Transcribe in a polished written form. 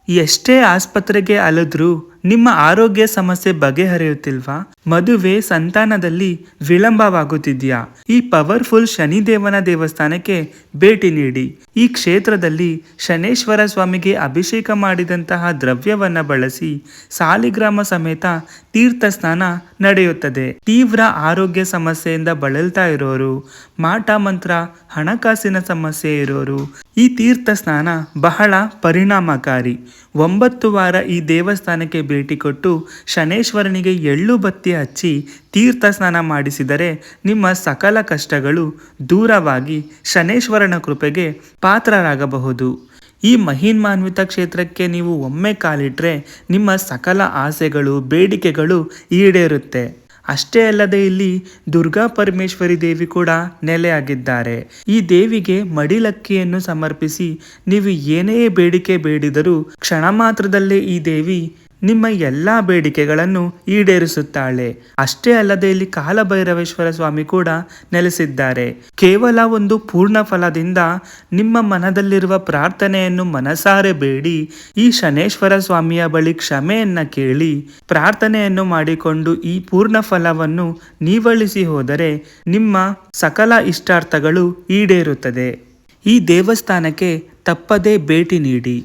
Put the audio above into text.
ಎಷ್ಟೇ ಆಸ್ಪತ್ರೆಗೆ ಅಲೆದ್ರೂ ನಿಮ್ಮ ಆರೋಗ್ಯ ಸಮಸ್ಯೆ ಬಗೆಹರಿಯುತ್ತಿಲ್ವಾ? ಮದುವೆ ಸಂತಾನದಲ್ಲಿ ವಿಳಂಬವಾಗುತ್ತಿದೆಯಾ? ಈ ಪವರ್ಫುಲ್ ಶನಿದೇವನ ದೇವಸ್ಥಾನಕ್ಕೆ ಭೇಟಿ ನೀಡಿ. ಈ ಕ್ಷೇತ್ರದಲ್ಲಿ ಶನೇಶ್ವರ ಸ್ವಾಮಿಗೆ ಅಭಿಷೇಕ ಮಾಡಿದಂತಹ ದ್ರವ್ಯವನ್ನ ಬಳಸಿ ಸಾಲಿಗ್ರಾಮ ಸಮೇತ ತೀರ್ಥ ಸ್ನಾನ ನಡೆಯುತ್ತದೆ. ತೀವ್ರ ಆರೋಗ್ಯ ಸಮಸ್ಯೆಯಿಂದ ಬಳಲ್ತಾ ಇರೋರು, ಮಾಟ ಮಂತ್ರ, ಹಣಕಾಸಿನ ಸಮಸ್ಯೆ ಇರೋರು ಈ ತೀರ್ಥ ಸ್ನಾನ ಬಹಳ ಪರಿಣಾಮಕಾರಿ. 9 ವಾರ ಈ ದೇವಸ್ಥಾನಕ್ಕೆ ಭೇಟಿ ಕೊಟ್ಟು ಶನೇಶ್ವರನಿಗೆ ಎಳ್ಳು ಬತ್ತಿ ಹಚ್ಚಿ ತೀರ್ಥ ಸ್ನಾನ ಮಾಡಿಸಿದರೆ ನಿಮ್ಮ ಸಕಲ ಕಷ್ಟಗಳು ದೂರವಾಗಿ ಶನೇಶ್ವರನ ಕೃಪೆಗೆ ಪಾತ್ರರಾಗಬಹುದು. ಈ ಮಹಿಮಾನ್ವಿತ ಕ್ಷೇತ್ರಕ್ಕೆ ನೀವು ಒಮ್ಮೆ ಕಾಲಿಟ್ರೆ ನಿಮ್ಮ ಸಕಲ ಆಸೆಗಳು, ಬೇಡಿಕೆಗಳು ಈಡೇರುತ್ತೆ. ಅಷ್ಟೇ ಅಲ್ಲದೆ ಇಲ್ಲಿ ದುರ್ಗಾ ಪರಮೇಶ್ವರಿ ದೇವಿ ಕೂಡ ನೆಲೆಯಾಗಿದ್ದಾರೆ. ಈ ದೇವಿಗೆ ಮಡಿಲಕ್ಕಿಯನ್ನು ಸಮರ್ಪಿಸಿ ನೀವು ಏನೇ ಬೇಡಿಕೆ ಬೇಡಿದರೂ ಕ್ಷಣ ಮಾತ್ರದಲ್ಲೇ ಈ ದೇವಿ ನಿಮ್ಮ ಎಲ್ಲಾ ಬೇಡಿಕೆಗಳನ್ನು ಈಡೇರಿಸುತ್ತಾಳೆ. ಅಷ್ಟೇ ಅಲ್ಲದೆ ಇಲ್ಲಿ ಕಾಲಭೈರವೇಶ್ವರ ಸ್ವಾಮಿ ಕೂಡ ನೆಲೆಸಿದ್ದಾರೆ. ಕೇವಲ ಒಂದು ಪೂರ್ಣ ಫಲದಿಂದ ನಿಮ್ಮ ಮನದಲ್ಲಿರುವ ಪ್ರಾರ್ಥನೆಯನ್ನು ಮನಸಾರೆ ಬೇಡಿ ಈ ಶನೇಶ್ವರ ಸ್ವಾಮಿಯ ಬಳಿ ಕ್ಷಮೆಯನ್ನ ಕೇಳಿ ಪ್ರಾರ್ಥನೆಯನ್ನು ಮಾಡಿಕೊಂಡು ಈ ಪೂರ್ಣ ಫಲವನ್ನು ನೀವಳಿಸಿ ಹೋದರೆ ನಿಮ್ಮ ಸಕಲ ಇಷ್ಟಾರ್ಥಗಳು ಈಡೇರುತ್ತದೆ. ಈ ದೇವಸ್ಥಾನಕ್ಕೆ ತಪ್ಪದೇ ಭೇಟಿ ನೀಡಿ.